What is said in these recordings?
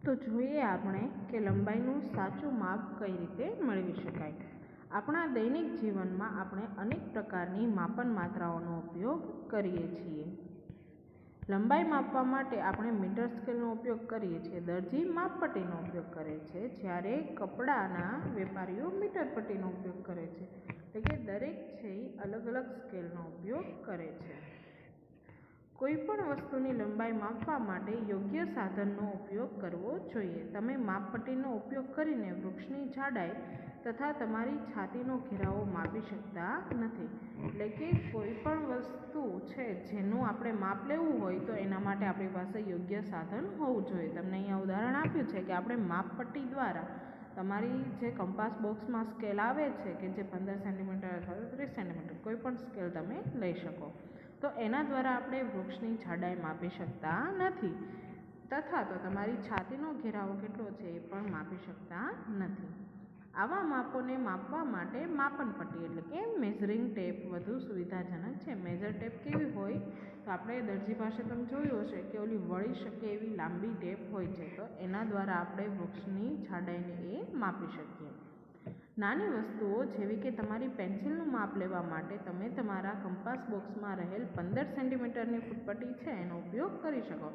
તો જોઈએ આપણે કે લંબાઈનું સાચું માપ કઈ રીતે મેળવી શકાય। આપણા દૈનિક જીવનમાં આપણે અનેક પ્રકારની માપન માત્રાઓનો ઉપયોગ કરીએ છીએ। લંબાઈ માપવા માટે આપણે મીટર સ્કેલનો ઉપયોગ કરીએ છીએ, દરજી માપપટ્ટીનો ઉપયોગ કરે છે, જ્યારે કપડાના વેપારીઓ મીટર પટ્ટીનો ઉપયોગ કરે છે। એટલે કે દરેક છે અલગ અલગ સ્કેલનો ઉપયોગ કરે છે। કોઈપણ વસ્તુની લંબાઈ માપવા માટે યોગ્ય સાધનનો ઉપયોગ કરવો જોઈએ। તમે માપપટ્ટીનો ઉપયોગ કરીને વૃક્ષની જાડાઈ તથા તમારી છાતીનો ઘેરાવો માપી શકતા નથી। એટલે કે કોઈપણ વસ્તુ છે જેનું આપણે માપ લેવું હોય તો એના માટે આપણી પાસે યોગ્ય સાધન હોવું જોઈએ। તમને અહીંયા ઉદાહરણ આપ્યું છે કે આપણે માપપટ્ટી દ્વારા તમારી જે કંપાસ બોક્સમાં સ્કેલ આવે છે કે જે 15 સેન્ટીમીટર અથવા 30 સેન્ટીમીટર કોઈ પણ સ્કેલ તમે લઈ શકો, તો એના દ્વારા આપણે વૃક્ષની જાડાઈ માપી શકતા નથી તથા તો તમારી છાતીનો ઘેરાવો કેટલો છે એ પણ માપી શકતા નથી। આવા માપોને માપવા માટે માપન પટ્ટી એટલે કે મેઝરિંગ ટેપ વધુ સુવિધાજનક છે। મેઝર ટેપ કેવી હોય તો આપણે દરજી પાસે તમે જોયું હશે કે ઓલી વળી શકે એવી લાંબી ટેપ હોય છે, તો એના દ્વારા આપણે વૃક્ષની જાડાઈને એ માપી શકીએ। નાની વસ્તુઓ જેવી કે તમારી પેન્સિલનું માપ લેવા માટે તમે તમારા કંપાસ બોક્સમાં રહેલ 15 સેન્ટીમીટરની ફૂટપટ્ટી છે એનો ઉપયોગ કરી શકો।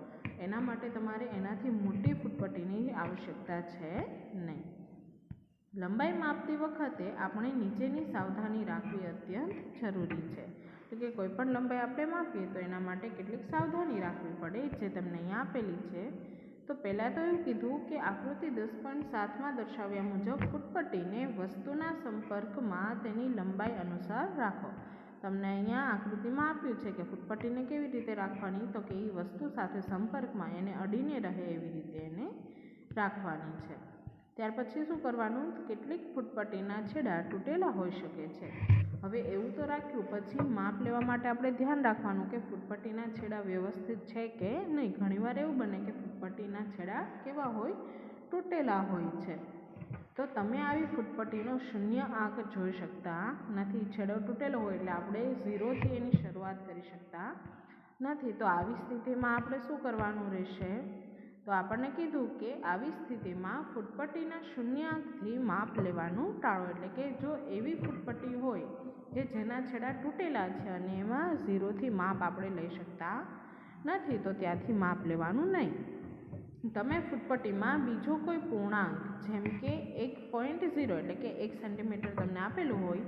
એના માટે તમારે એનાથી મોટી ફૂટપટ્ટીની આવશ્યકતા છે નહીં। લંબાઈ માપતી વખતે આપણે નીચેની સાવધાની રાખવી અત્યંત જરૂરી છે। તો કે કોઈ પણ લંબાઈ આપણે માપીએ તો એના માટે કેટલીક સાવધાની રાખવી પડે, જે તમને અહીંયા આપેલી છે। તો પહેલાં તો એવું કીધું કે આકૃતિ 10.7માં દર્શાવ્યા મુજબ ફૂટપટ્ટીને વસ્તુના સંપર્કમાં તેની લંબાઈ અનુસાર રાખો। તમને અહીંયા આકૃતિમાં આપ્યું છે કે ફૂટપટ્ટીને કેવી રીતે રાખવાની, તો કે એ વસ્તુ સાથે સંપર્કમાં એને અડીને રહે એવી રીતે એને રાખવાની છે। ત્યાર પછી શું કરવાનું, કેટલીક ફૂટપટ્ટીના છેડા તૂટેલા હોઈ શકે છે। હવે એવું તો રાખ્યું, પછી માપ લેવા માટે આપણે ધ્યાન રાખવાનું કે ફૂટપટ્ટીના છેડા વ્યવસ્થિત છે કે નહીં। ઘણીવાર એવું બને કે ફૂટપટ્ટીના છેડા કેવા હોય, તૂટેલા હોય છે, તો તમે આવી ફૂટપટ્ટીનો શૂન્ય આંક જોઈ શકતા નથી। છેડો તૂટેલો હોય એટલે આપણે 0થી એની શરૂઆત કરી શકતા નથી। તો આવી સ્થિતિમાં આપણે શું કરવાનું રહેશે, તો આપણને કીધું કે આવી સ્થિતિમાં ફૂટપટ્ટીના શૂન્ય આંકથી માપ લેવાનું ટાળો। એટલે કે જો એવી ફૂટપટ્ટી હોય કે જેના છેડા તૂટેલા છે અને એમાં 0થી માપ આપણે લઈ શકતા નથી, તો ત્યાંથી માપ લેવાનું નહીં। તમે ફૂટપટ્ટીમાં બીજો કોઈ પૂર્ણાંક જેમ કે 1.0 એટલે કે 1 સેન્ટીમીટર તમને આપેલું હોય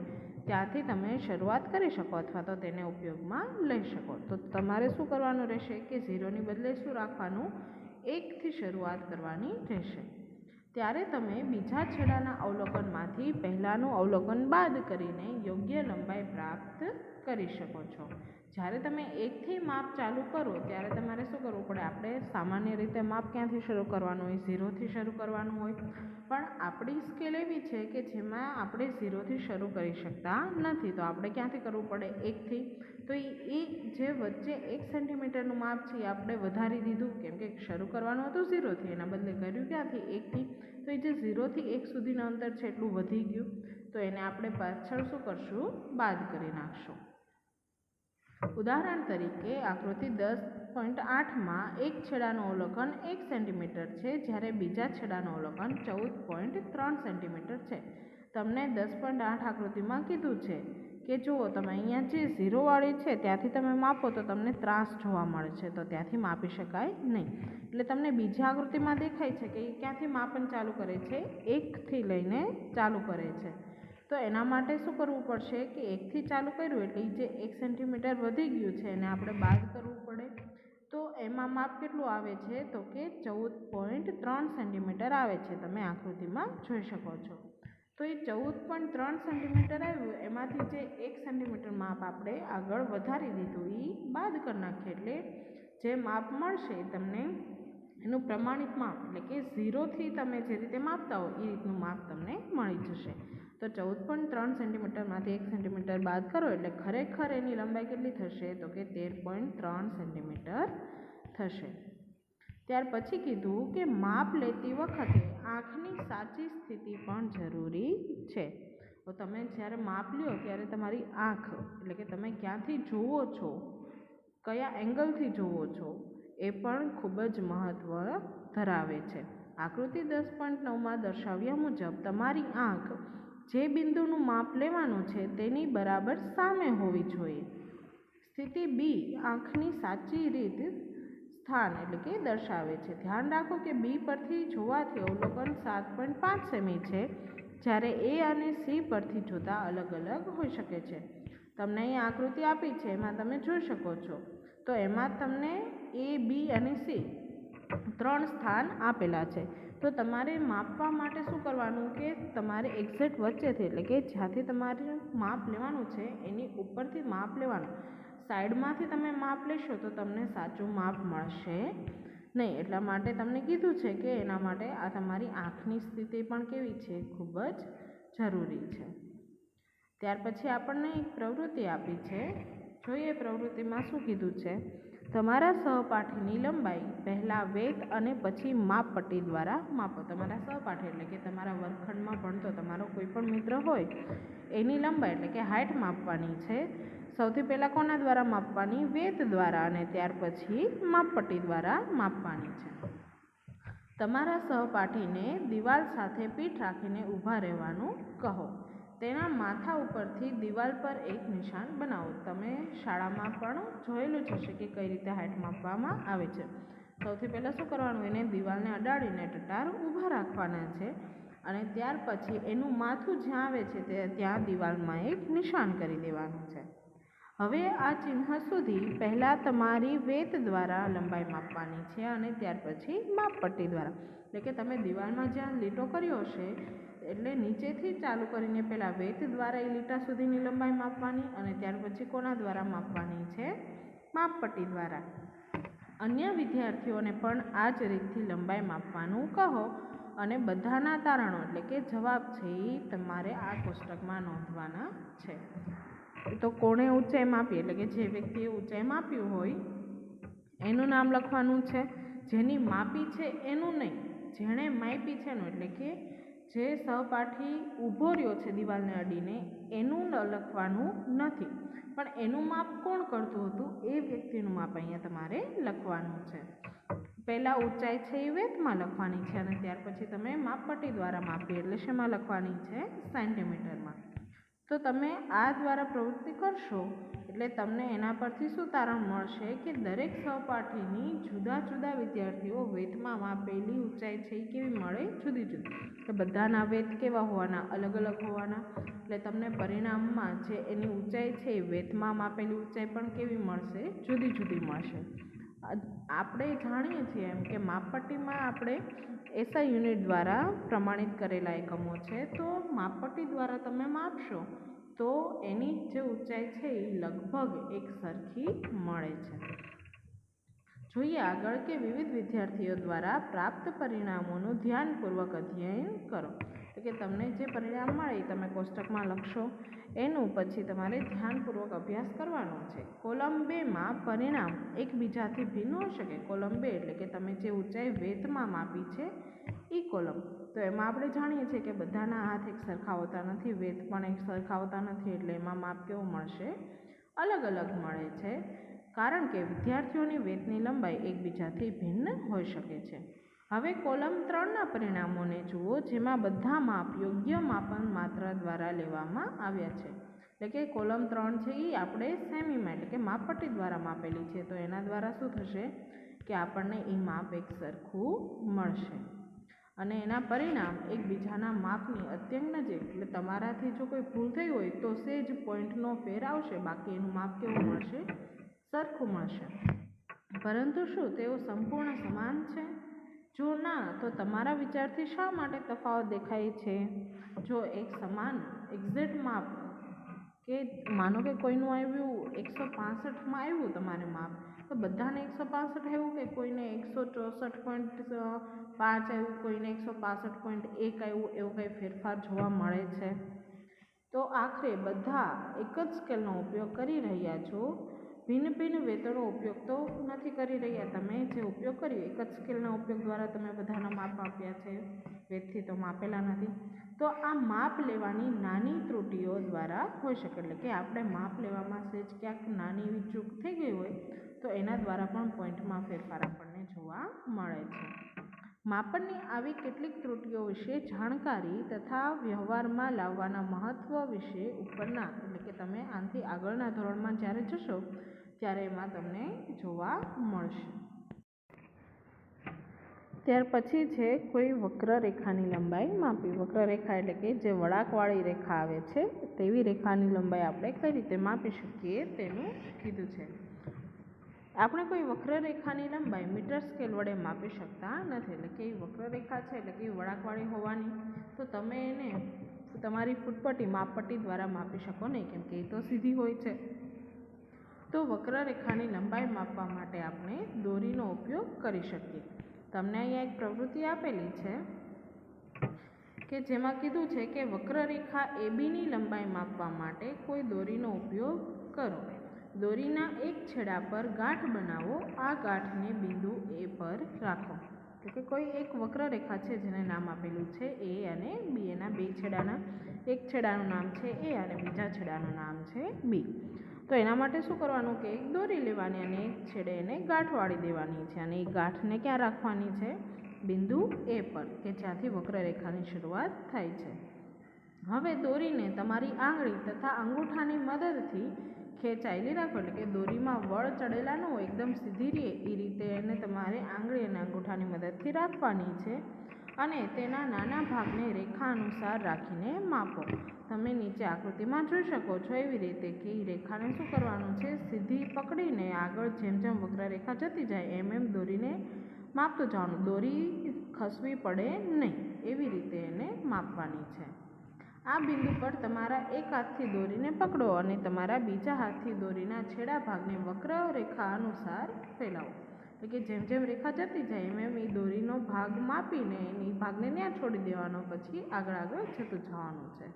ત્યાંથી તમે શરૂઆત કરી શકો અથવા તો તેને ઉપયોગમાં લઈ શકો। તો તમારે શું કરવાનું રહેશે કે 0ની બદલે શું રાખવાનું, 1થી શરૂઆત કરવાની રહેશે। ત્યારે તમે બીજા છેડાના અવલોકનમાંથી પહેલાંનું અવલોકન બાદ કરીને યોગ્ય લંબાઈ પ્રાપ્ત કરી શકો છો। જ્યારે તમે 1થી માપ ચાલુ કરો ત્યારે તમારે શું કરવું પડે, આપણે સામાન્ય રીતે માપ ક્યાંથી શરૂ કરવાનું હોય, 0થી શરૂ કરવાનું હોય, પણ આપણી સ્કેલ એવી છે કે જેમાં આપણે 0થી શરૂ કરી શકતા નથી, તો આપણે ક્યાંથી કરવું પડે, 1થી। તો એ જે વચ્ચે 1 સેન્ટીમીટરનું માપ છે એ આપણે વધારી દીધું, કેમ કે શરૂ કરવાનું હતું 0થી, એના બદલે કર્યું ક્યાંથી, 1થી। તો એ જે 0થી 1 સુધીનું અંતર છે એટલું વધી ગયું, તો એને આપણે પાછળ શું કરશું, બાદ કરી નાખશું। ઉદાહરણ તરીકે આકૃતિ 10.8માં એક છેડાનું અવલોકન 1 સેન્ટીમીટર છે, જ્યારે બીજા છેડાનું અવલોકન 14.3 સેન્ટીમીટર છે। તમને 10.8 આકૃતિમાં કીધું છે કે જુઓ તમે અહીંયા જે 0 વાળી છે ત્યાંથી તમે માપો તો તમને ત્રાસ જોવા મળે છે, તો ત્યાંથી માપી શકાય નહીં। એટલે તમને બીજી આકૃતિમાં દેખાય છે કે એ ક્યાંથી માપન ચાલુ કરે છે, 1થી લઈને ચાલુ કરે છે। તો એના માટે શું કરવું પડશે કે 1થી ચાલુ કર્યું એટલે જે 1 સેન્ટીમીટર વધી ગયું છે એને આપણે બાદ કરવું પડે। તો એમાં માપ કેટલું આવે છે, તો કે 14.3 સેન્ટીમીટર આવે છે, તમે આકૃતિમાં જોઈ શકો છો। તો એ 14.3 સેન્ટીમીટર આવ્યું, એમાંથી જે 1 સેન્ટીમીટર માપ આપણે આગળ વધારી દીધું એ બાદ કરી નાખીએ, એટલે જે માપ મળશે તમને એનું પ્રમાણિત માપ એટલે કે 0થી તમે જે રીતે માપતા હો એ રીતનું માપ તમને મળી જશે। તો 14.3 સેન્ટીમીટરમાંથી 1 સેન્ટીમીટર બાદ કરો એટલે ખરેખર એની લંબાઈ કેટલી થશે, તો કે 13.3 સેન્ટીમીટર થશે। ત્યાર પછી કીધું કે માપ લેતી વખતે આંખની સાચી સ્થિતિ પણ જરૂરી છે। તો તમે જ્યારે માપ લ્યો ત્યારે તમારી આંખ એટલે કે તમે ક્યાંથી જુઓ છો, કયા એંગલથી જુઓ છો, એ પણ ખૂબ જ મહત્ત્વ ધરાવે છે। આકૃતિ 10.9માં દર્શાવ્યા મુજબ તમારી આંખ જે બિંદુનું માપ લેવાનું છે તેની બરાબર સામે હોવી જોઈએ. સ્થિતિ બી આંખની સાચી રીત સ્થાન એટલે કે દર્શાવે છે. ધ્યાન રાખો કે બી પરથી જોવાથી અવલોકન 7.5 સેમી છે, જ્યારે એ અને સી પરથી જોતાં અલગ અલગ હોઈ શકે છે. તમને અહીં આકૃતિ આપી છે, એમાં તમે જોઈ શકો છો. તો એમાં તમને એ, બી અને સી 3 સ્થાન આપેલા છે. તો તમારે માપવા માટે શું કરવાનું કે તમારે એક્ઝેક્ટ વચ્ચેથી એટલે કે જ્યાંથી તમારે માપ લેવાનું છે એની ઉપરથી માપ લેવાનું. સાઈડમાંથી તમે માપ લેશો તો તમને સાચું માપ મળશે નહીં. એટલા માટે તમને કીધું છે કે એના માટે આ તમારી આંખની સ્થિતિ પણ કેવી છે, ખૂબ જ જરૂરી છે. ત્યાર પછી આપણને એક પ્રવૃત્તિ આપી છે. જોઈએ પ્રવૃત્તિમાં શું કીધું છે. તમારા સહપાઠીની લંબાઈ પહેલાં વેત અને પછી માપપટ્ટી દ્વારા માપો. તમારા સહપાઠી એટલે કે તમારા વર્ગખંડમાં ભણતો તમારો કોઈ પણ મિત્ર હોય એની લંબાઈ એટલે કે હાઇટ માપવાની છે. સૌથી પહેલાં કોના દ્વારા માપવાની? વેત દ્વારા, અને ત્યાર પછી માપપટ્ટી દ્વારા માપવાની છે. તમારા સહપાઠીને દિવાલ સાથે પીઠ રાખીને ઊભા રહેવાનું કહો. તેના માથા ઉપરથી દિવાલ પર એક નિશાન બનાવો. તમે શાળામાં પણ જોયેલું જ હશે કે કઈ રીતે હાઇટ માપવામાં આવે છે. સૌથી પહેલાં શું કરવાનું? એને દિવાલને અડાડીને ટટાર ઊભા રાખવાના છે, અને ત્યાર પછી એનું માથું જ્યાં આવે છે ત્યાં દિવાલમાં એક નિશાન કરી દેવાનું છે. હવે આ ચિહ્ન સુધી પહેલાં તમારી વેત દ્વારા લંબાઈ માપવાની છે, અને ત્યાર પછી માપપટ્ટી દ્વારા. એટલે કે તમે દિવાલમાં જ્યાં લીટો કર્યો હશે એટલે નીચેથી ચાલુ કરીને પહેલાં વેત દ્વારા એ લીટા સુધીની લંબાઈ માપવાની, અને ત્યાર પછી કોના દ્વારા માપવાની છે? માપપટ્ટી દ્વારા. અન્ય વિદ્યાર્થીઓને પણ આ જ રીતથી લંબાઈ માપવાનું કહો, અને બધાના તારણો એટલે કે જવાબ છે એ તમારે આ કોષ્ટકમાં નોંધવાના છે. તો કોણે ઊંચાઈ માપી એટલે કે જે વ્યક્તિએ ઊંચાઈ માપ્યું હોય એનું નામ લખવાનું છે. જેની માપી છે એનું નહીં, જેણે માપી છે એનું. એટલે કે જે સહપાઠી ઊભો રહ્યો છે દિવાલને અડીને એનું લખવાનું નથી, પણ એનું માપ કોણ કરતું હતું એ વ્યક્તિનું માપ અહીંયા તમારે લખવાનું છે. પહેલાં ઊંચાઈ છે એ વેતમાં લખવાની છે, અને ત્યાર પછી તમે માપપટ્ટી દ્વારા માપી એટલે શેમાં લખવાની છે? સેન્ટીમીટરમાં. તો તમે આ દ્વારા પ્રવૃત્તિ કરશો એટલે તમને એના પરથી શું તારણ મળશે કે દરેક સહપાઠીની જુદા જુદા વિદ્યાર્થીઓ વેતમાં માપેલી ઊંચાઈ છે એ કેવી મળે? જુદી જુદી. તો બધાના વેત કેવા હોવાના? અલગ અલગ હોવાના. એટલે તમને પરિણામમાં જે એની ઊંચાઈ છે એ વેતમાં માપેલી ઊંચાઈ પણ કેવી મળશે? જુદી જુદી મળશે. આપણે જાણીએ છીએ એમ કે માપપટ્ટીમાં આપણે એસઆઈ યુનિટ દ્વારા પ્રમાણિત કરેલા એકમો છે. તો માપપટ્ટી દ્વારા તમે માપશો તો એની જે ઊંચાઈ છે એ લગભગ એક સરખી મળે છે. જોઈએ આગળ કે વિવિધ વિદ્યાર્થીઓ દ્વારા પ્રાપ્ત પરિણામોનું ધ્યાનપૂર્વક અધ્યયન કરો. તો કે તમને જે પરિણામ મળે એ તમે કોષ્ટકમાં લખશો, એનું પછી તમારે ધ્યાનપૂર્વક અભ્યાસ કરવાનો છે. કોલમ 2માં પરિણામ એકબીજાથી ભિન્ન હોઈ શકે. કોલમ 2 એટલે કે તમે જે ઊંચાઈ વેતમાં માપી છે એ કોલમ. તો એમાં આપણે જાણીએ છીએ કે બધાના હાથ એક સરખા હોતા નથી, વેત પણ એક સરખા હોતા નથી, એટલે એમાં માપ કેવું મળશે? અલગ અલગ મળે છે, કારણ કે વિદ્યાર્થીઓની વેતની લંબાઈ એકબીજાથી ભિન્ન હોઈ શકે છે. હવે કોલમ 3ના પરિણામોને જુઓ, જેમાં બધા માપ યોગ્ય માપન માત્રા દ્વારા લેવામાં આવ્યા છે. એટલે કે કોલમ 3 છે એ આપણે સેમીમાં એટલે કે માપપટ્ટી દ્વારા માપેલી છે. તો એના દ્વારા શું થશે કે આપણને એ માપ એક સરખું મળશે, અને એના પરિણામ એકબીજાના માપની અત્યંત નજીક. એટલે તમારાથી જો કોઈ ભૂલ થઈ હોય તો સેજ પોઈન્ટનો ફેર આવશે, બાકી એનું માપ કેવું મળશે? સરખું મળશે. પરંતુ શું તેઓ સંપૂર્ણ સમાન છે? જો ના, તો તમારા વિચારથી શા માટે તફાવત દેખાય છે? જો એક સમાન એક્ઝેક્ટ માપ કે માનો કે કોઈનું આવ્યું 165માં આવ્યું તમારે માપ, તો બધાને 165 આવ્યું કે કોઈને 164.5 આવ્યું, કોઈને 165.1 આવ્યું, એવો કંઈ ફેરફાર જોવા મળે છે? તો આખરે બધા એક જ સ્કેલનો ઉપયોગ કરી રહ્યા છો, ભિન્ન ભિન્ન વેતનો ઉપયોગ તો નથી કરી રહ્યા. તમે જે ઉપયોગ કર્યો એક જ સ્કેલના ઉપયોગ દ્વારા તમે બધાના માપ આપ્યા છે, વેતથી તો માપેલા નથી. તો આ માપ લેવાની નાની ત્રુટીઓ દ્વારા હોઈ શકે. એટલે કે આપણે માપ લેવામાં સેજ ક્યાંક નાની એવી ચૂક થઈ ગઈ હોય તો એના દ્વારા પણ પોઈન્ટમાં ફેરફાર આપણને જોવા મળે છે. માપનની આવી કેટલીક ત્રુટીઓ વિશે જાણકારી તથા વ્યવહારમાં લાવવાના મહત્ત્વ વિશે ઉપરના એટલે કે તમે આનાથી આગળના ધોરણમાં જ્યારે જશો ત્યારે એમાં તમને જોવા મળશે. ત્યાર પછી છે કોઈ વક્રરેખાની લંબાઈ માપવી. વક્રરેખા એટલે કે જે વળાંકવાળી રેખા આવે છે તેવી રેખાની લંબાઈ આપણે કઈ રીતે માપી શકીએ તેનું કીધું છે. આપણે કોઈ વક્રરેખાની લંબાઈ મીટર સ્કેલ વડે માપી શકતા નથી. એટલે કે વક્રરેખા છે એટલે કે વળાંકવાળી હોવાની, તો તમે એને તમારી ફૂટપટ્ટી માપપટ્ટી દ્વારા માપી શકો નહીં, કેમ કે એ તો સીધી હોય છે. તો વક્રરેખાની લંબાઈ માપવા માટે આપણે દોરીનો ઉપયોગ કરી શકીએ. તમને અહીંયા એક પ્રવૃત્તિ આપેલી છે કે જેમાં કીધું છે કે વક્રરેખા એબીની લંબાઈ માપવા માટે કોઈ દોરીનો ઉપયોગ કરો. દોરીના એક છેડા પર ગાંઠ બનાવો. આ ગાંઠને બિંદુ એ પર રાખો. એટલે કે કોઈ એક વક્રરેખા છે જેને નામ આપેલું છે એ અને બી. એના બે છેડાના એક છેડાનું નામ છે એ અને બીજા છેડાનું નામ છે બી. તો એના માટે શું કરવાનું કે એક દોરી લેવાની અને એક છેડે એને ગાંઠ વાળી દેવાની છે અને એ ગાંઠને ક્યાં રાખવાની છે? બિંદુ એ પર, કે જ્યાંથી વક્રરેખાની શરૂઆત થાય છે. હવે દોરીને તમારી આંગળી તથા અંગૂઠાની મદદથી ખેંચાયેલી રાખો. એટલે કે દોરીમાં વળ ચડેલા ન હોય, એકદમ સીધી રહે એ રીતે એને તમારે આંગળી અને અંગૂઠાની મદદથી રાખવાની છે અને તેના નાના ભાગને રેખા અનુસાર રાખીને માપો. તમે નીચે આકૃતિમાં જોઈ શકો છો એવી રીતે કે એ રેખાને શું કરવાનું છે? સીધી પકડીને આગળ જેમ જેમ વક્રરેખા જતી જાય એમ એમ દોરીને માપતું જવાનું. દોરી ખસવી પડે નહીં એવી રીતે એને માપવાની છે. આ બિંદુ પર તમારા એક હાથથી દોરીને પકડો અને તમારા બીજા હાથથી દોરીના છેડા ભાગને વક્રરેખા અનુસાર ફેલાવો. એટલે કે જેમ જેમ રેખા જતી જાય એમ એમ એ દોરીનો ભાગ માપીને એ ભાગને ત્યાં છોડી દેવાનો, પછી આગળ જતું જવાનું છે.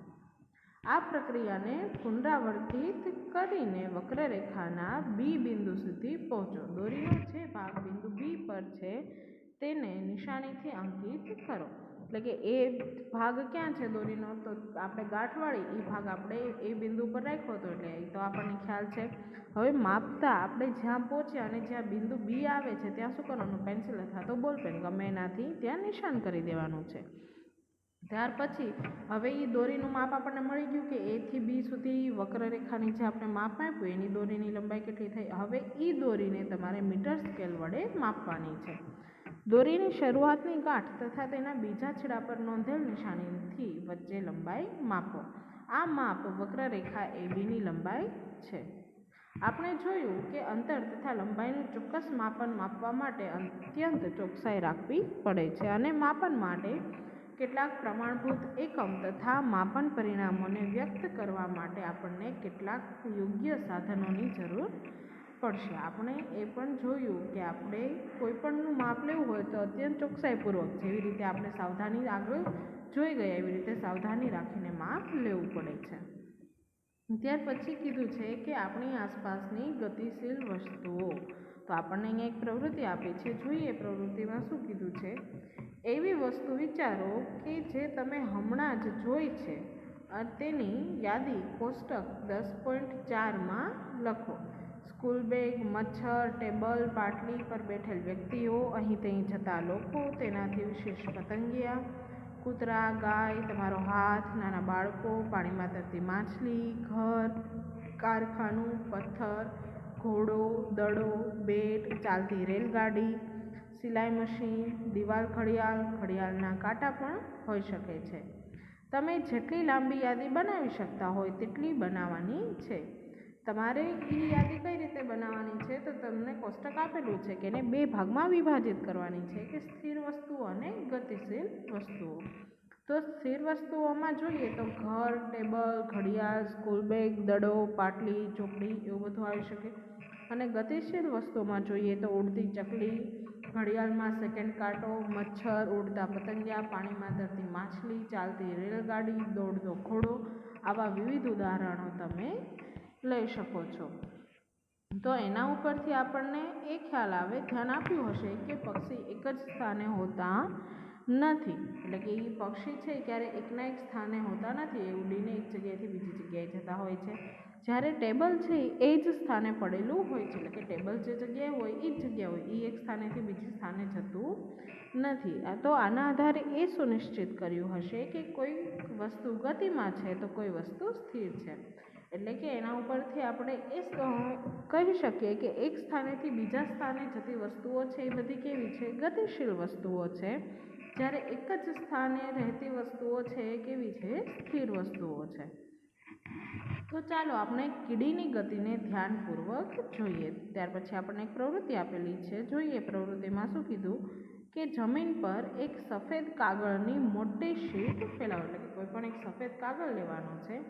આ પ્રક્રિયાને પુનરાવર્તિત કરીને વક્રરેખાના બી બિંદુ સુધી પહોંચો. દોરીનો જે ભાગ બિંદુ બી પર છે તેને નિશાનીથી અંકિત કરો. એટલે કે એ ભાગ ક્યાં છે દોરીનો? તો આપણે ગાંઠવાળી એ ભાગ આપણે એ બિંદુ પર રાખ્યો હતો એટલે એ તો આપણને ખ્યાલ છે. હવે માપતા આપણે જ્યાં પહોંચ્યા અને જ્યાં બિંદુ બી આવે છે ત્યાં શું કરવાનું? પેન્સિલ અથવા તો બોલપેન ગમે એનાથી ત્યાં નિશાન કરી દેવાનું છે. ત્યાર પછી હવે એ દોરીનું માપ આપણને મળી ગયું કે એથી બી સુધી વક્રરેખાની જે આપણે માપ આપ્યું એની દોરીની લંબાઈ કેટલી થઈ. હવે એ દોરીને તમારે મીટર સ્કેલ વડે માપવાની છે. દોરીની શરૂઆતની ગાંઠ તથા તેના બીજા છેડા પર નોંધેલ નિશાનીથી વચ્ચે લંબાઈ માપો. આ માપ વક્રરેખા એબીની લંબાઈ છે. આપણે જોયું કે અંતર તથા લંબાઈનું ચોક્કસ માપન માપવા માટે અત્યંત ચોકસાઈ રાખવી પડે છે અને માપન માટે કેટલાક પ્રમાણભૂત એકમ તથા માપન પરિણામોને વ્યક્ત કરવા માટે આપણને કેટલાક યોગ્ય સાધનોની જરૂર પડશે. આપણે એ પણ જોયું કે આપણે કોઈપણનું માપ લેવું હોય તો અત્યંત ચોકસાઈપૂર્વક, જેવી રીતે આપણે સાવધાની આગળ જોઈ ગયા એવી રીતે સાવધાની રાખીને માપ લેવું પડે છે. ત્યાર પછી કીધું છે કે આપણી આસપાસની ગતિશીલ વસ્તુઓ. તો આપણને અહીંયા એક પ્રવૃત્તિ આપી છે, જોઈએ પ્રવૃત્તિમાં શું કીધું છે. એવી વસ્તુ વિચારો કે જે તમે હમણાં જ જોઈ છે તેની યાદી કોષ્ટક 10.4માં લખો. સ્કૂલ બેગ, મચ્છર, ટેબલ, પાટલી પર બેઠેલ વ્યક્તિઓ, અહીં ત્યાં જતા લોકો, તેનાથી વિશેષ પતંગિયા, કૂતરા, ગાય, તમારો હાથ, નાના બાળકો, પાણીમાં તરતી માછલી, ઘર, કારખાનું, પથ્થર, ઘોડો, દડો, બેટ, ચાલતી રેલગાડી, સિલાઈ મશીન, દિવાલ ઘડિયાળ, ઘડિયાળના કાંટા પણ હોઈ શકે છે. તમે જેટલી લાંબી યાદી બનાવી શકતા હોય તેટલી બનાવવાની છે. તમારે એ યાદી કઈ રીતે બનાવવાની છે? તો તમને કોષ્ટક આપેલું છે કે એને બે ભાગમાં વિભાજિત કરવાની છે કે સ્થિર વસ્તુઓ અને ગતિશીલ વસ્તુઓ. તો સ્થિર વસ્તુઓમાં જોઈએ તો ઘર, ટેબલ, ઘડિયાળ, સ્કૂલ બેગ, દડો, પાટલી, ચોપડી એવું બધું આવી શકે. અને ગતિશીલ વસ્તુઓમાં જોઈએ તો ઉડતી ચકલી, ઘડિયાળમાં સેકન્ડ કાંટો, મચ્છર, ઉડતા પતંગિયા, પાણીમાં તરતી માછલી, ચાલતી રેલગાડી, દોડતો ઘોડો, આવા વિવિધ ઉદાહરણો તમે લઈ શકો છો. તો એના ઉપરથી આપણને એ ખ્યાલ આવે, ધ્યાન આપ્યું હશે કે પક્ષી એક જ સ્થાને હોતા નથી. એટલે કે એ પક્ષી છે ક્યારે એકના એક સ્થાને હોતા નથી, એ ઉડીને એક જગ્યાએથી બીજી જગ્યાએ જતા હોય છે. જ્યારે ટેબલ છે એ જ સ્થાને પડેલું હોય છે. એટલે કે ટેબલ જે જગ્યાએ હોય એ જ જગ્યા હોય, એ એક સ્થાનેથી બીજી સ્થાને જતું નથી. તો આના આધારે એ સુનિશ્ચિત કર્યું હશે કે કોઈ વસ્તુ ગતિમાં છે તો કોઈ વસ્તુ સ્થિર છે. એટલે કે એના ઉપરથી આપણે એ કહી શકીએ કે એક સ્થાનેથી બીજા સ્થાને જતી વસ્તુઓ છે એ બધી કેવી છે? ગતિશીલ વસ્તુઓ છે. જ્યારે એક જ સ્થાને રહેતી વસ્તુઓ છે એ કેવી છે? સ્થિર વસ્તુઓ છે. તો ચાલો આપણે કીડીની ગતિને ધ્યાનપૂર્વક જોઈએ. ત્યાર પછી આપણને એક પ્રવૃત્તિ આપેલી છે, જોઈએ પ્રવૃત્તિમાં શું કીધું કે જમીન પર એક સફેદ કાગળની મોટી શીટ ફેલાવો. એટલે કે કોઈ પણ એક સફેદ કાગળ લેવાનો છે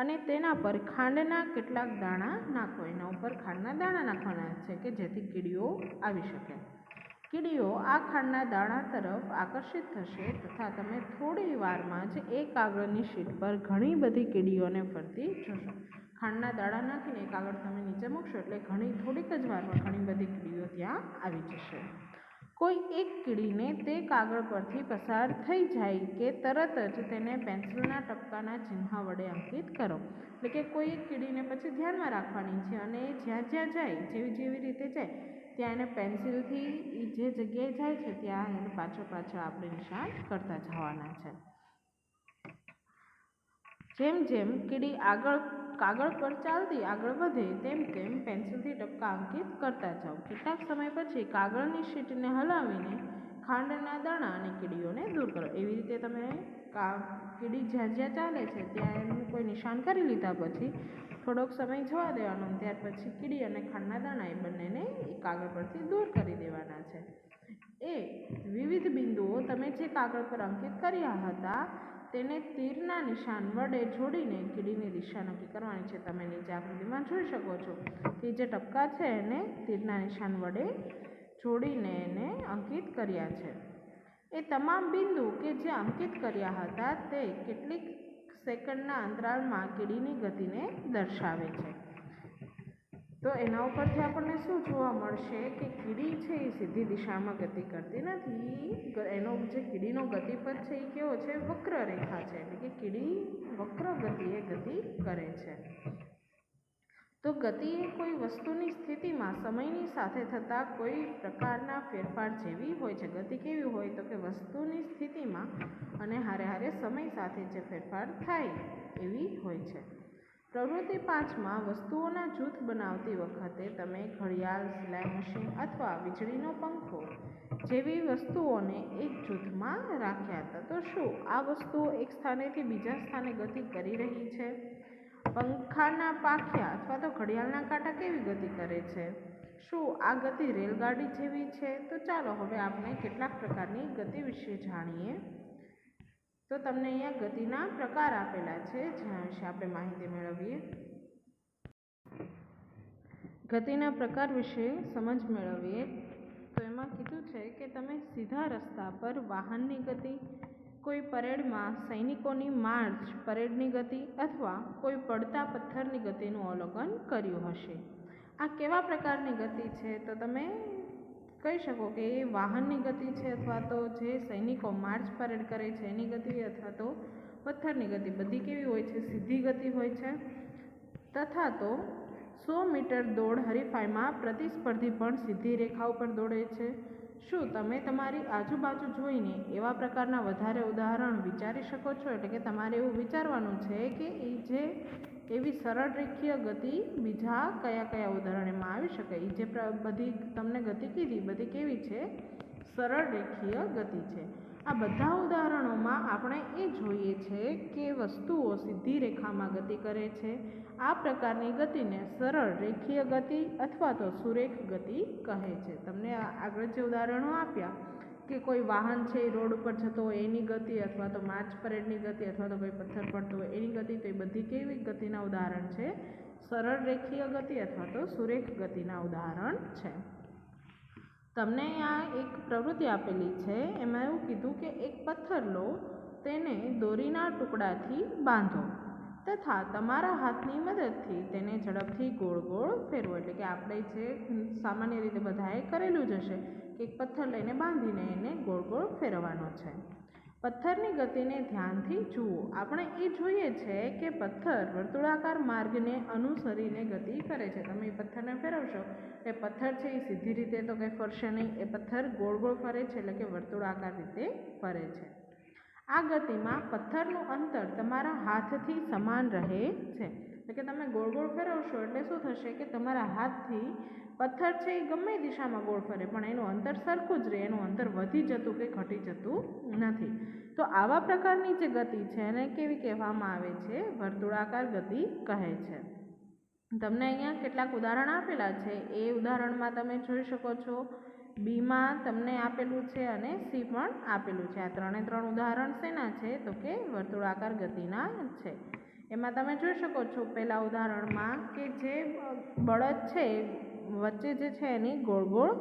અને તેના પર ખાંડના કેટલાક દાણા નાખો. એના ઉપર ખાંડના દાણા નાખવાના છે કે જેથી કીડીઓ આવી શકે. કીડીઓ આ ખાંડના દાણા તરફ આકર્ષિત થશે તથા તમે થોડી વારમાં જ એ કાગળની શીટ પર ઘણી બધી કીડીઓને ફરતી જોશો. ખાંડના દાણા નાખીને કાગળ તમે નીચે મૂકશો એટલે થોડીક જ વારમાં ઘણી બધી કીડીઓ ત્યાં આવી જશે. કોઈ એક કીડીને તે કાગળ પરથી પસાર થઈ જાય કે તરત જ તેને પેન્સિલના ટપકાના ચિહ્ન વડે અંકિત કરો. એટલે કે કોઈ એક કીડીને પછી ધ્યાનમાં રાખવાની છે અને જ્યાં જ્યાં જાય, જેવી રીતે જાય ત્યાં એને પેન્સિલથી જે જગ્યાએ જાય છે ત્યાં એને પાછળ આપણે નિશાન કરતા જવાના છે. જેમ જેમ કીડી કાગળ પર ચાલતી આગળ વધે તેમ તેમ પેન્સિલથી ટપકા અંકિત કરતા જાઓ. કેટલાક સમય પછી કાગળની શીટને હલાવીને ખાંડના દાણા અને કીડીઓને દૂર કરો. એવી રીતે તમે કીડી જ્યાં જ્યાં ચાલે છે ત્યાં એનું કોઈ નિશાન કરી લીધા પછી થોડોક સમય જવા દેવાનો. ત્યાર પછી કીડી અને ખાંડના દાણા એ બંનેને કાગળ પરથી દૂર કરી દેવાના છે. એ વિવિધ બિંદુઓ તમે જે કાગળ પર અંકિત કર્યા હતા તેને તીરના નિશાન વડે જોડીને કીડીની દિશા નક્કી કરવાની છે. તમે નીચે આકૃતિમાં જોઈ શકો છો કે જે ટપકા છે એને તીરના નિશાન વડે જોડીને એને અંકિત કર્યા છે. એ તમામ બિંદુ કે જે અંકિત કર્યા હતા તે કેટલીક સેકન્ડના અંતરાલમાં કીડીની ગતિને દર્શાવે છે. તો એના ઉપરથી આપણને શું જોવા મળશે કે કીડી છે એ સીધી દિશામાં ગતિ કરતી નથી. એનો જે કીડીનો ગતિપથ છે એ કેવો છે? વક્ર રેખા છે. એટલે કે કીડી વક્ર ગતિએ ગતિ કરે છે. તો ગતિ એ કોઈ વસ્તુની સ્થિતિમાં સમયની સાથે થતા કોઈ પ્રકારના ફેરફાર જેવી હોય છે. ગતિ કેવી હોય? તો કે વસ્તુની સ્થિતિમાં અને હારે હારે સમય સાથે જે ફેરફાર થાય એવી હોય છે. પ્રવૃત્તિ 5માં વસ્તુઓના જૂથ બનાવતી વખતે તમે ઘડિયાળ, સિલાઈ મશીન અથવા વીજળીનો પંખો જેવી વસ્તુઓને એક જૂથમાં રાખ્યા હતા. તો શું આ વસ્તુઓ એક સ્થાનેથી બીજા સ્થાને ગતિ કરી રહી છે? પંખાના પાંખિયા અથવા તો ઘડિયાળના કાંટા કેવી ગતિ કરે છે? શું આ ગતિ રેલગાડી જેવી છે? તો ચાલો હવે આપણે કેટલાક પ્રકારની ગતિ વિશે જાણીએ. તો તમને અહીંયા ગતિના પ્રકાર આપેલા છે જેના વિશે આપણે માહિતી મેળવીએ. ગતિના પ્રકાર વિશે સમજ મેળવીએ તો એમાં કીધું છે કે તમે સીધા રસ્તા પર વાહનની ગતિ, કોઈ પરેડમાં સૈનિકોની માર્ચ પરેડની ગતિ અથવા કોઈ પડતા પથ્થરની ગતિનું અવલોકન કર્યું હશે. આ કેવા પ્રકારની ગતિ છે? તો તમે કહી શકો કે એ વાહનની ગતિ છે અથવા તો જે સૈનિકો માર્ચ પરેડ કરે છે એની ગતિ અથવા તો પથ્થરની ગતિ. બધી કેવી હોય છે? સીધી ગતિ હોય છે. તથા તો 100 મીટર દોડ હરીફાઈમાં પ્રતિસ્પર્ધી પણ સીધી રેખા ઉપર દોડે છે. શું તમે તમારી આજુબાજુ જોઈને એવા પ્રકારના વધારે ઉદાહરણ વિચારી શકો છો? એટલે કે તમારે એવું વિચારવાનું છે કે એ જે એવી સરળ રેખીય ગતિ બીજા કયા કયા ઉદાહરણ એમાં આવી શકે. એ જે બધી તમને ગતિ કીધી બધી કેવી છે? સરળ રેખીય ગતિ છે. આ બધા ઉદાહરણોમાં આપણે એ જોઈએ છે કે વસ્તુઓ સીધી રેખામાં ગતિ કરે છે. આ પ્રકારની ગતિને સરળ રેખીય ગતિ અથવા તો સુરેખ ગતિ કહે છે. તમને આગળ જે ઉદાહરણો આપ્યા કે કોઈ વાહન છે એ રોડ ઉપર જતો હોય એની ગતિ અથવા તો માર્ચ પરેડની ગતિ અથવા તો કોઈ પથ્થર પડતો હોય એની ગતિ, તો એ બધી કેવી ગતિના ઉદાહરણ છે? સરળ રેખીય ગતિ અથવા તો સુરેખ ગતિના ઉદાહરણ છે. તમને આ એક પ્રવૃત્તિ આપેલી છે. એમાં એવું કીધું કે એક પથ્થર લો, તેને દોરીના ટુકડાથી બાંધો તથા તમારા હાથની મદદથી તેને ઝડપથી ગોળ ગોળ ફેરવો. એટલે કે આપણે જે સામાન્ય રીતે બધાએ કરેલું જ હશે કે એક પથ્થર લઈને બાંધીને એને ગોળ ગોળ ફેરવવાનો છે. પથ્થરની ગતિને ધ્યાનથી જુઓ. આપણે એ જોઈએ છે કે પથ્થર વર્તુળાકાર માર્ગને અનુસરીને ગતિ કરે છે. તમે એ પથ્થરને ફેરવશો એ પથ્થર છે એ સીધી રીતે તો કંઈ ફરશે નહીં. એ પથ્થર ગોળ ગોળ ફરે છે, એટલે કે વર્તુળાકાર રીતે ફરે છે. આ ગતિમાં પથ્થરનું અંતર તમારા હાથથી સમાન રહે છે. એટલે કે તમે ગોળ ગોળ ફેરવશો એટલે શું થશે કે તમારા હાથથી પથ્થર છે એ ગમે દિશામાં ગોળ ફરે પણ એનું અંતર સરખું જ રહે, એનું અંતર વધી જતું કે ઘટી જતું નથી. તો આવા પ્રકારની જે ગતિ છે એને કેવી કહેવામાં આવે છે? વર્તુળાકાર ગતિ કહે છે. તમને અહીંયા કેટલાક ઉદાહરણ આપેલા છે. એ ઉદાહરણમાં તમે જોઈ શકો છો બીમાં તમને આપેલું છે અને સી પણ આપેલું છે. આ ત્રણે ત્રણ ઉદાહરણ શેના છે? તો કે વર્તુળાકાર ગતિના છે. એમાં તમે જોઈ શકો છો પહેલા ઉદાહરણમાં કે જે બળદ છે વચ્ચે જે છે એની ગોળ ગોળ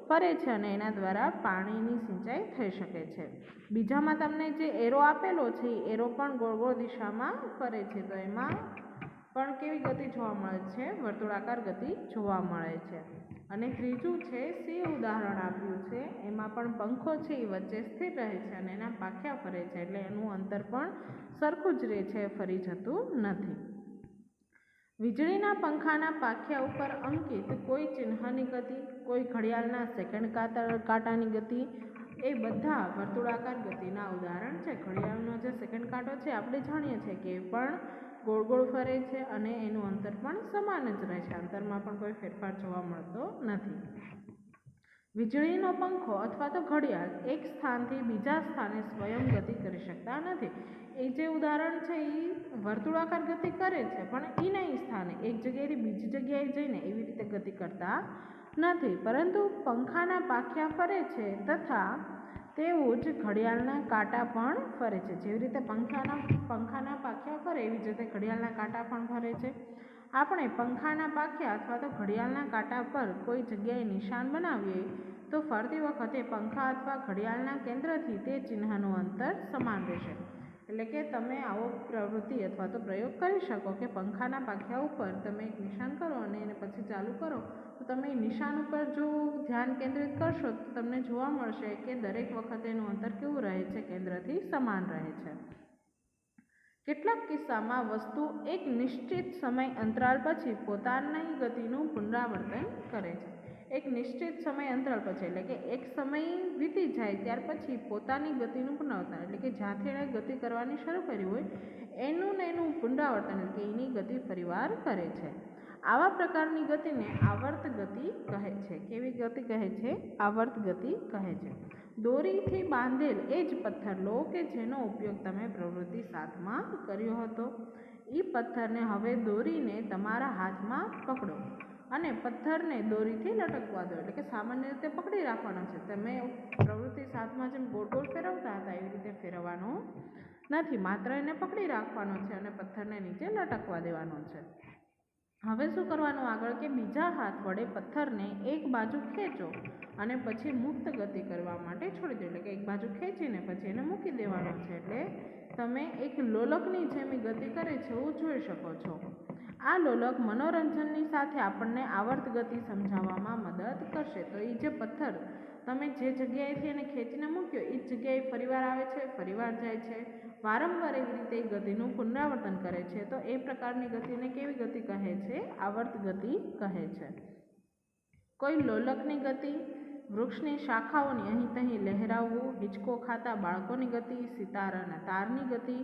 ફરે છે અને એના દ્વારા પાણીની સિંચાઈ થઈ શકે છે. બીજામાં તમને જે એરો આપેલો છે એ એરો પણ ગોળ ગોળ દિશામાં ફરે છે. તો એમાં પણ કેવી ગતિ જોવા મળે છે? વર્તુળાકાર ગતિ જોવા મળે છે. અને ત્રીજું છે સી ઉદાહરણ આપ્યું છે. એમાં પણ પંખો છે એ વચ્ચે સ્થિર રહે છે અને એના પાંખિયા ફરે છે, એટલે એનું અંતર પણ સરખું જ રહે છે, ફરી જતું નથી. વીજળીના પંખાના પાંખિયા ઉપર અંકિત કોઈ ચિહ્નની ગતિ, કોઈ ઘડિયાળના સેકન્ડ કાંટાની ગતિ, એ બધા વર્તુળાકાર ગતિના ઉદાહરણ છે. ઘડિયાળનો જે સેકન્ડ કાંટો છે આપણે જાણીએ છીએ કે એ પણ ગોળ ગોળ ફરે છે અને એનું અંતર પણ સમાન જ રહે છે, અંતરમાં પણ કોઈ ફેરફાર જોવા મળતો નથી. વીજળીનો પંખો અથવા તો ઘડિયાળ એક સ્થાનથી બીજા સ્થાને સ્વયં ગતિ કરી શકતા નથી. એ જે ઉદાહરણ છે એ વર્તુળાકાર ગતિ કરે છે પણ એ નહીં સ્થાને એક જગ્યાએથી બીજી જગ્યાએ જઈને એવી રીતે ગતિ કરતા નથી, પરંતુ પંખાના પાંખિયા ફરે છે તથા તેવું જ ઘડિયાળના કાંટા પણ ફરે છે. જેવી રીતે પંખાના પાંખિયા ફરે એવી જ રીતે ઘડિયાળના કાંટા પણ ફરે છે. આપણે પંખાના પાંખિયા અથવા તો ઘડિયાળના કાંટા પર કોઈ જગ્યાએ નિશાન બનાવીએ તો ફરતી વખતે પંખા અથવા ઘડિયાળના કેન્દ્રથી તે ચિહ્નનું અંતર સમાન રહેશે. એટલે કે તમે આવો પ્રવૃત્તિ અથવા તો પ્રયોગ કરી શકો કે પંખાના પાંખિયા ઉપર તમે એક નિશાન કરો અને એને પછી ચાલુ કરો તો તમે નિશાન ઉપર જો ધ્યાન કેન્દ્રિત કરશો તો તમને જોવા મળશે કે દરેક વખતે એનું અંતર કેવું રહે છે? કેન્દ્રથી સમાન રહે છે. કેટલાક કિસ્સામાં વસ્તુ એક નિશ્ચિત સમય અંતરાલ પછી પોતાની ગતિનું પુનરાવર્તન કરે છે. એક નિશ્ચિત સમય અંતરાલ પછી એટલે કે એક સમય વીતી જાય ત્યાર પછી પોતાની ગતિનું પુનરાવર્તન એટલે કે જ્યાંથી એણે ગતિ કરવાની શરૂ કરી હોય એનું પુનરાવર્તન એટલે કે એની ગતિ ફરીવાર કરે છે. આવા પ્રકારની ગતિને આવર્ત ગતિ કહે છે. કેવી ગતિ કહે છે? આવર્ત ગતિ કહે છે. દોરીથી બાંધેલ એ જ પથ્થર લો કે જેનો ઉપયોગ તમે પ્રવૃત્તિ 7માં કર્યો હતો. એ પથ્થરને હવે દોરીને તમારા હાથમાં પકડો અને પથ્થરને દોરીથી લટકવા દો. એટલે કે સામાન્ય રીતે પકડી રાખવાનો છે. તમે પ્રવૃત્તિ 7માં જેમ ગોળ ગોળ ફેરવતા હતા એવી રીતે ફેરવવાનો નથી, માત્ર એને પકડી રાખવાનો છે અને પથ્થરને નીચે લટકવા દેવાનો છે. હવે શું કરવાનું આગળ કે બીજા હાથ વડે પથ્થરને એક બાજુ ખેંચો અને પછી મુક્ત ગતિ કરવા માટે છોડી દો. એટલે કે એક બાજુ ખેંચીને પછી એને મૂકી દેવાનો છે. એટલે તમે એક લોલકની જેમ ગતિ કરે છે એવું જોઈ શકો છો. આ લોલક મનોરંજનની સાથે આપણને આવર્ત ગતિ સમજાવવામાં મદદ કરશે. તો એ જે પથ્થર તમે જે જગ્યાએથી એને ખેંચીને મૂક્યો એ જ જગ્યાએ ફરીવાર આવે છે, ફરીવાર જાય છે, વારંવાર એવી રીતે ગતિનું પુનરાવર્તન કરે છે. તો એ પ્રકારની ગતિને કેવી ગતિ કહે છે? આવર્ત ગતિ કહે છે. કોઈ લોલકની ગતિ, વૃક્ષની શાખાઓની અહીં તહીં લહેરાવવું, હિંચકો ખાતા બાળકોની ગતિ, સિતાર અને તારની ગતિ,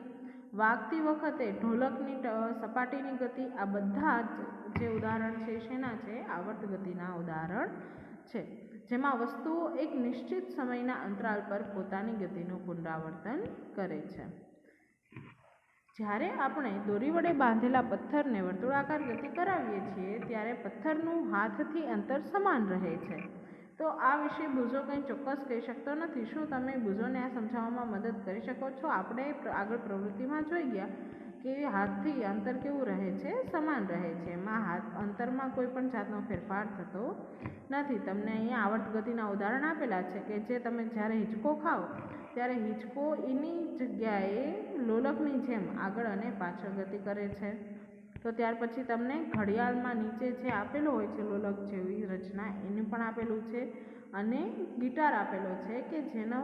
વાગતી વખતે ઢોલકની સપાટીની ગતિ, આ બધા જ જે ઉદાહરણ છે શેના છે? આવર્ત ગતિના ઉદાહરણ છે, જેમાં વસ્તુઓ એક નિશ્ચિત સમયના અંતરાલ પર પોતાની ગતિનું પુનરાવર્તન કરે છે. જ્યારે આપણે દોરી વડે બાંધેલા પથ્થરને વર્તુળાકાર ગતિ કરાવીએ છીએ ત્યારે પથ્થરનું હાથથી અંતર સમાન રહે છે. તો આ વિશે બુઝો કંઈ ચોક્કસ કહી શકતો નથી. શું તમે બુઝોને આ સમજાવવામાં મદદ કરી શકો છો? આપણે આગળ પ્રવૃત્તિમાં જોઈ ગયા કે હાથથી અંતર કેવું રહે છે? સમાન રહે છે. એમાં અંતરમાં કોઈ પણ જાતનો ફેરફાર થતો નથી. તમને અહીંયા આવર્ત ગતિના ઉદાહરણ આપેલા છે કે જે તમે જ્યારે હિંચકો ખાઓ ત્યારે હિંચકો એની જગ્યાએ લોલકની જેમ આગળ અને પાછળ ગતિ કરે છે. તો ત્યાર પછી તમને ઘડિયાળમાં નીચે જે આપેલો હોય છે લોલક જેવી રચના એનું પણ આપેલું છે અને ગિટાર આપેલો છે કે જેનો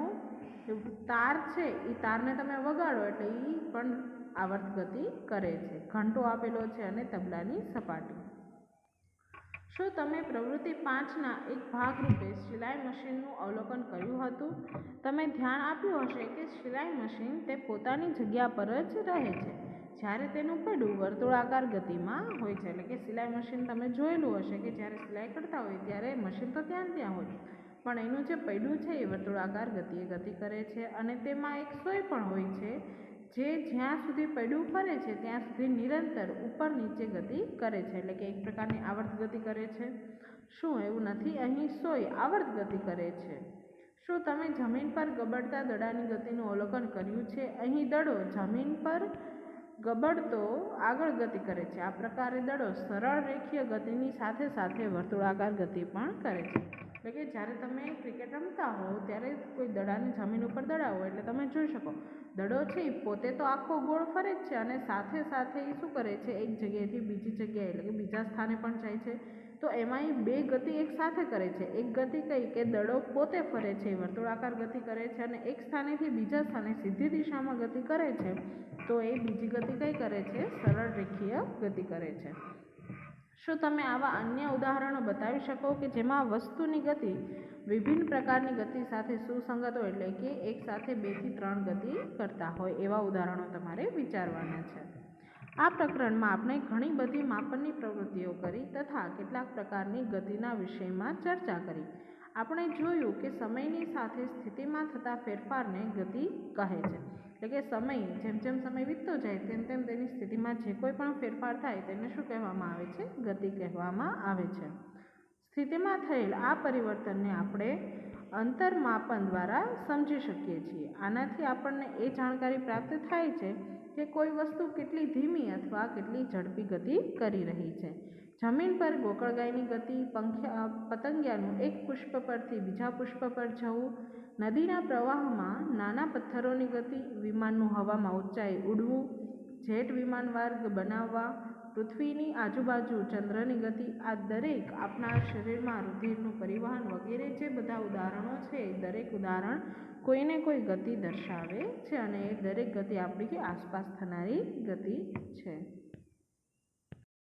તાર છે એ તારને તમે વગાડો એટલે એ પણ આવર્ત ગતિ કરે છે. ઘંટો આપેલો છે અને તબલાની સપાટી. શું તમે પ્રવૃત્તિ 5ના એક ભાગરૂપે સિલાઈ મશીનનું અવલોકન કર્યું હતું? તમે ધ્યાન આપ્યું હશે કે સિલાઈ મશીન તે પોતાની જગ્યા પર જ રહે છે જ્યારે તેનું પૈડું વર્તુળાકાર ગતિમાં હોય છે. એટલે કે સિલાઈ મશીન તમે જોયેલું હશે કે જ્યારે સિલાઈ કરતા હોય ત્યારે મશીન તો ત્યાં હોય, પણ એનું જે પૈડું છે એ વર્તુળાકાર ગતિએ ગતિ કરે છે અને તેમાં એક સોય પણ હોય છે જે જ્યાં સુધી પૈડું ફરે છે ત્યાં સુધી નિરંતર ઉપર નીચે ગતિ કરે છે. એટલે કે એક પ્રકારની આવર્ત ગતિ કરે છે. શું એવું નથી? અહીં સોય આવર્ત ગતિ કરે છે. શું તમે જમીન પર ગબડતા દડાની ગતિનું અવલોકન કર્યું છે? અહીં દડો જમીન પર ગબડતો આગળ ગતિ કરે છે. આ પ્રકારે દડો સરળ રેખીય ગતિની સાથે સાથે વર્તુળાકાર ગતિ પણ કરે છે. એટલે કે જ્યારે તમે ક્રિકેટ રમતા હો ત્યારે કોઈ દડાને જમીન ઉપર દડાવો એટલે તમે જોઈ શકો દડો છે એ પોતે તો આખો ગોળ ફરે જ છે અને સાથે સાથે એ શું કરે છે, એક જગ્યાએથી બીજી જગ્યાએ એટલે કે બીજા સ્થાને પણ જાય છે. તો એમાં એ બે ગતિ એક સાથે કરે છે. એક ગતિ કઈ કે દડો પોતે ફરે છે, વર્તુળાકાર ગતિ કરે છે અને એક સ્થાનેથી બીજા સ્થાને સીધી દિશામાં ગતિ કરે છે. તો એ બીજી ગતિ કઈ કરે છે? સરળ રેખીય ગતિ કરે છે. શું તમે આવા અન્ય ઉદાહરણો બતાવી શકો કે જેમાં વસ્તુની ગતિ વિભિન્ન પ્રકારની ગતિ સાથે સુસંગત હોય, એટલે કે એક સાથે 2 થી 3 ગતિ કરતા હોય? એવા ઉદાહરણો તમારે વિચારવાના છે. આ પ્રકરણમાં આપણે ઘણી બધી માપનની પ્રવૃત્તિઓ કરી તથા કેટલાક પ્રકારની ગતિના વિષયમાં ચર્ચા કરી. આપણે જોયું કે સમયની સાથે સ્થિતિમાં થતા ફેરફારને ગતિ કહે છે. એટલે કે સમય જેમ જેમ સમય વીતતો જાય તેમ તેમ તેની સ્થિતિમાં જે કોઈ પણ ફેરફાર થાય તેને શું કહેવામાં આવે છે? ગતિ કહેવામાં આવે છે. સ્થિતિમાં થયેલ આ પરિવર્તનને આપણે અંતરમાપન દ્વારા સમજી શકીએ છીએ. આનાથી આપણને એ જાણકારી પ્રાપ્ત થાય છે કે કોઈ વસ્તુ કેટલી ધીમી અથવા કેટલી ઝડપી ગતિ કરી રહી છે. જમીન પર ગોકળગાયની ગતિ, પતંગિયાનું એક પુષ્પ પરથી બીજા પુષ્પ પર જવું, નદીના પ્રવાહમાં નાના પથ્થરોની ગતિ, વિમાનનું હવામાં ઊંચાઈ ઉડવું, જેટ વિમાન માર્ગ બનાવવા, પૃથ્વીની આજુબાજુ ચંદ્રની ગતિ, આ દરેક આપણા શરીરમાં રુધિરનું પરિવહન વગેરે જે બધા ઉદાહરણો છે એ દરેક ઉદાહરણ કોઈને કોઈ ગતિ દર્શાવે છે અને એ દરેક ગતિ આપણી આસપાસ થનારી ગતિ છે.